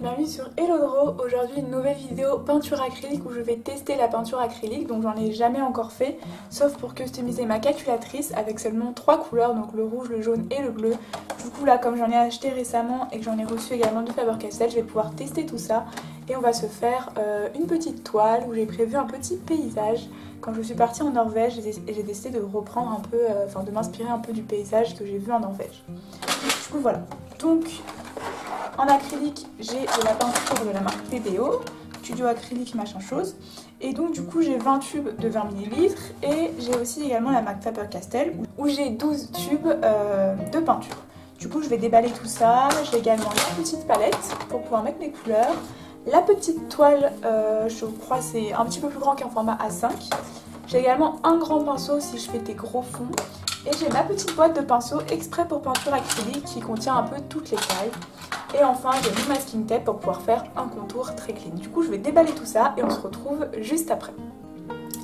bienvenue sur Hello Draw. Aujourd'hui une nouvelle vidéo peinture acrylique où je vais tester la peinture acrylique, donc j'en ai jamais encore fait, sauf pour customiser ma calculatrice avec seulement 3 couleurs, donc le rouge, le jaune et le bleu. Du coup là, comme j'en ai acheté récemment et que j'en ai reçu également de Faber-Castell, je vais pouvoir tester tout ça et on va se faire une petite toile où j'ai prévu un petit paysage. Quand je suis partie en Norvège, j'ai décidé de reprendre un peu, de m'inspirer un peu du paysage que j'ai vu en Norvège. Du coup voilà, donc en acrylique j'ai de la peinture de la marque PBO, Studio Acrylique machin chose, et donc du coup j'ai 20 tubes de 20 ml et j'ai aussi également la marque Faber-Castell où j'ai 12 tubes de peinture. Du coup je vais déballer tout ça, j'ai également une petite palette pour pouvoir mettre mes couleurs, la petite toile, je crois c'est un petit peu plus grand qu'un format A5, j'ai également un grand pinceau si je fais des gros fonds, et j'ai ma petite boîte de pinceaux exprès pour peinture acrylique qui contient un peu toutes les tailles. Et enfin j'ai mon masking tape pour pouvoir faire un contour très clean. Du coup je vais déballer tout ça et on se retrouve juste après.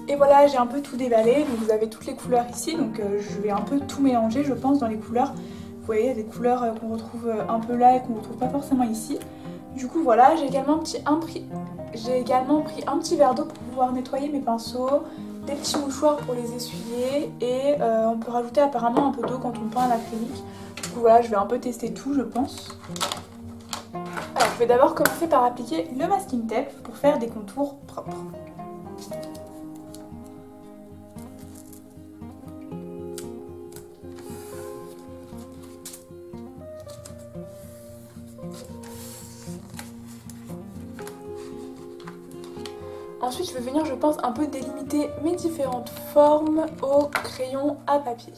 Et voilà, j'ai un peu tout déballé, donc vous avez toutes les couleurs ici, donc je vais un peu tout mélanger je pense dans les couleurs. Vous voyez, il y a des couleurs qu'on retrouve un peu là et qu'on ne retrouve pas forcément ici. Du coup voilà, j'ai également pris un petit verre d'eau pour pouvoir nettoyer mes pinceaux, des petits mouchoirs pour les essuyer et on peut rajouter apparemment un peu d'eau quand on peint en acrylique. Du coup voilà, je vais un peu tester tout je pense. Alors je vais d'abord commencer par appliquer le masking tape pour faire des contours propres. Ensuite je vais venir je pense un peu délimiter mes différentes formes au crayon à papier.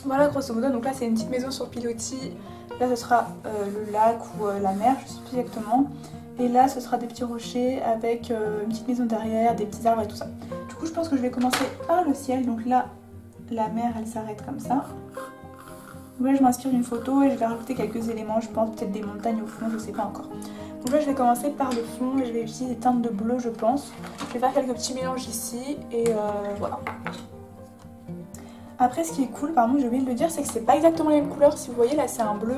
Voilà grosso modo, donc là c'est une petite maison sur pilotis, là ce sera le lac ou la mer, je sais plus exactement. Et là ce sera des petits rochers avec une petite maison derrière, des petits arbres et tout ça. Du coup je pense que je vais commencer par le ciel, donc là la mer elle s'arrête comme ça. Donc là je m'inspire d'une photo et je vais rajouter quelques éléments, je pense peut-être des montagnes au fond, je sais pas encore. Donc là je vais commencer par le fond et je vais utiliser des teintes de bleu je pense. Je vais faire quelques petits mélanges ici et voilà. Après ce qui est cool, pardon j'ai oublié de le dire, c'est que c'est pas exactement les mêmes couleurs. Si vous voyez là c'est un bleu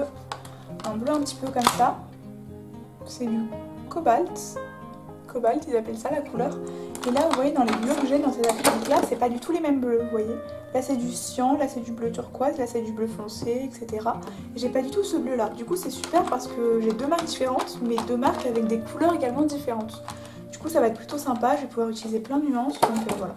un petit peu comme ça. C'est du cobalt. Cobalt ils appellent ça la couleur. Et là vous voyez dans les bleus que j'ai dans ces acryliques là, c'est pas du tout les mêmes bleus, vous voyez. Là c'est du cyan, là c'est du bleu turquoise, là c'est du bleu foncé, etc. Et j'ai pas du tout ce bleu là. Du coup c'est super parce que j'ai deux marques différentes, mais deux marques avec des couleurs également différentes. Du coup ça va être plutôt sympa, je vais pouvoir utiliser plein de nuances, donc voilà.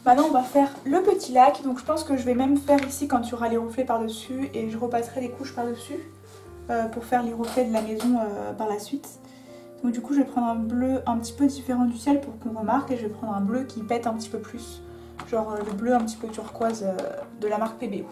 Maintenant on va faire le petit lac, donc je pense que je vais même faire ici quand il y aura les reflets par dessus et je repasserai les couches par dessus pour faire les reflets de la maison par la suite. Donc du coup je vais prendre un bleu un petit peu différent du ciel pour qu'on remarque et je vais prendre un bleu qui pète un petit peu plus, genre le bleu un petit peu turquoise de la marque PBO.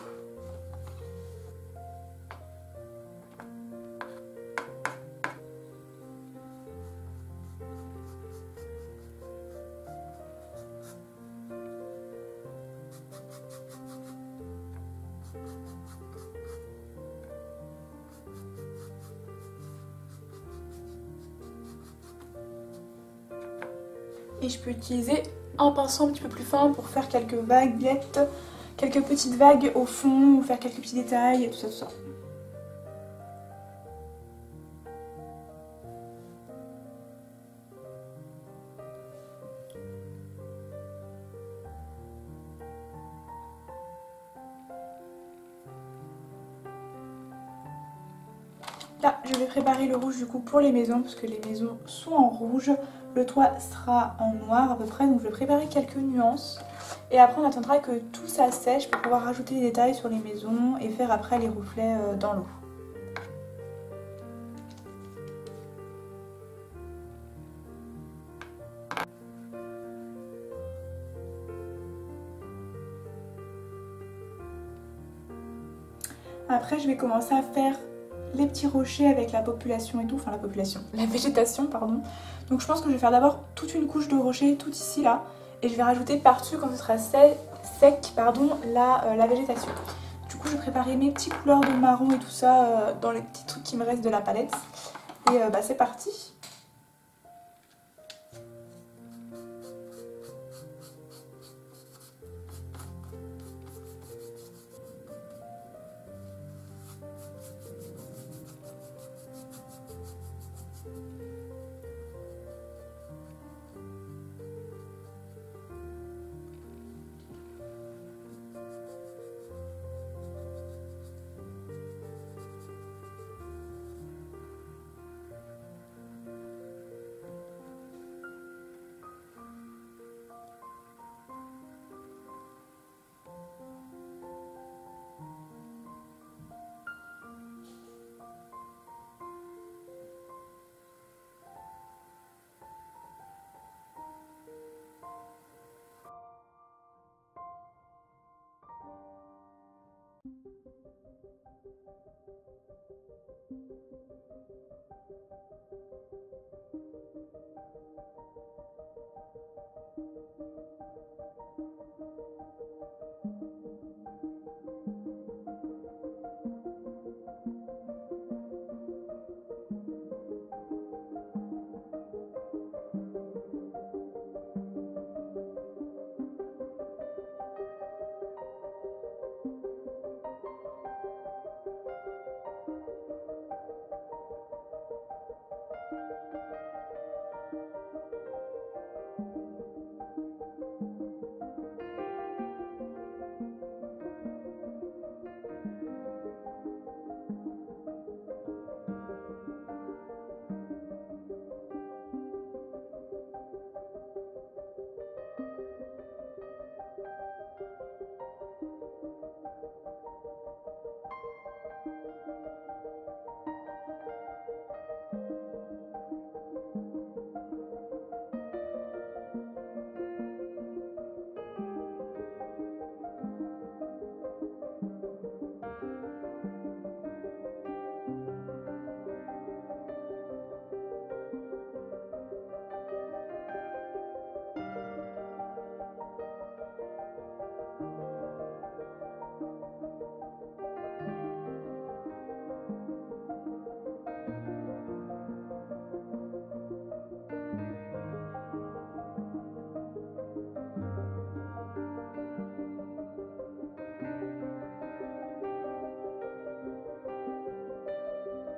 Et je peux utiliser un pinceau un petit peu plus fin pour faire quelques vaguelettes, quelques petites vagues au fond, ou faire quelques petits détails, et tout ça, tout ça. Là, je vais préparer le rouge du coup pour les maisons, parce que les maisons sont en rouge. Le toit sera en noir à peu près, donc je vais préparer quelques nuances. Et après on attendra que tout ça sèche pour pouvoir rajouter des détails sur les maisons et faire après les reflets dans l'eau. Après je vais commencer à faire les petits rochers avec la population et tout, enfin la végétation pardon. Donc je pense que je vais faire d'abord toute une couche de rochers tout ici là et je vais rajouter par-dessus quand ce sera sec pardon, la végétation. Du coup je vais préparer mes petits couleurs de marron et tout ça dans les petits trucs qui me restent de la palette et c'est parti.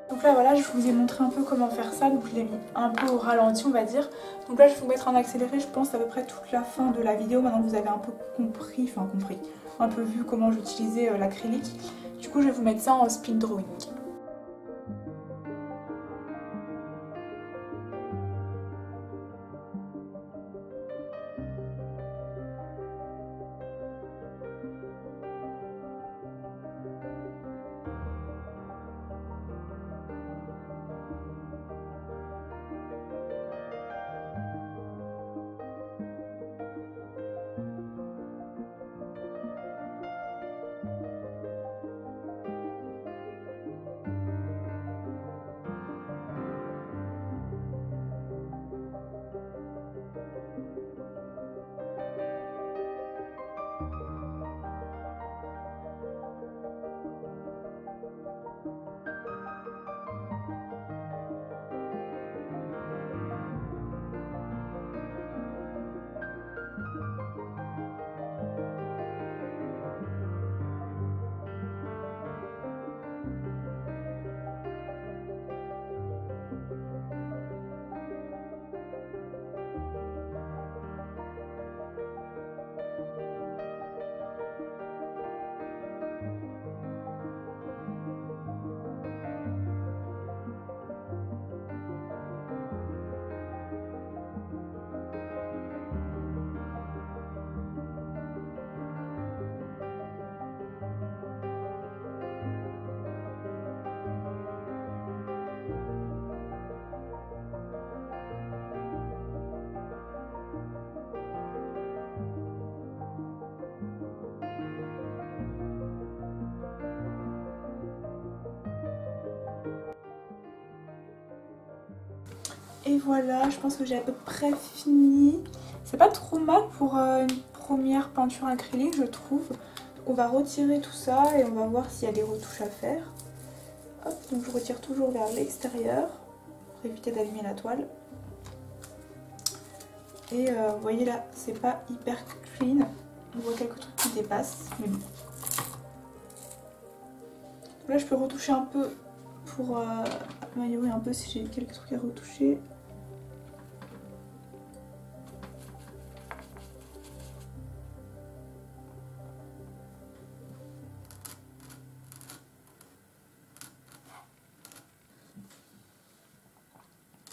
Donc là voilà, je vous ai montré un peu comment faire ça, donc je l'ai mis un peu au ralenti on va dire. Donc là je vais vous mettre en accéléré, je pense à peu près toute la fin de la vidéo, maintenant que vous avez un peu compris, un peu vu comment j'utilisais l'acrylique. Du coup je vais vous mettre ça en speed drawing. Et voilà, je pense que j'ai à peu près fini. C'est pas trop mal pour une première peinture acrylique, je trouve. On va retirer tout ça et on va voir s'il y a des retouches à faire. Hop, donc je retire toujours vers l'extérieur pour éviter d'abîmer la toile. Et vous voyez là, c'est pas hyper clean. On voit quelques trucs qui dépassent, mais bon. Là, je peux retoucher un peu pour améliorer un peu si j'ai quelques trucs à retoucher.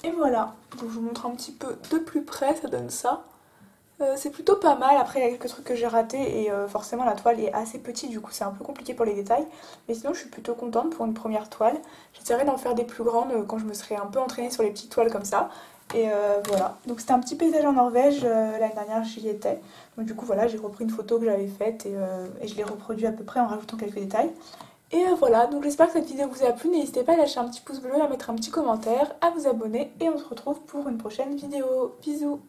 Et voilà, donc je vous montre un petit peu de plus près, ça donne ça. C'est plutôt pas mal, après il y a quelques trucs que j'ai ratés et forcément la toile est assez petite, du coup c'est un peu compliqué pour les détails. Mais sinon je suis plutôt contente pour une première toile. J'essaierai d'en faire des plus grandes quand je me serai un peu entraînée sur les petites toiles comme ça. Et voilà, donc c'était un petit paysage en Norvège, l'année dernière j'y étais. Donc du coup voilà, j'ai repris une photo que j'avais faite et je l'ai reproduit à peu près en rajoutant quelques détails. Et voilà, donc j'espère que cette vidéo vous a plu, n'hésitez pas à lâcher un petit pouce bleu, à mettre un petit commentaire, à vous abonner et on se retrouve pour une prochaine vidéo. Bisous!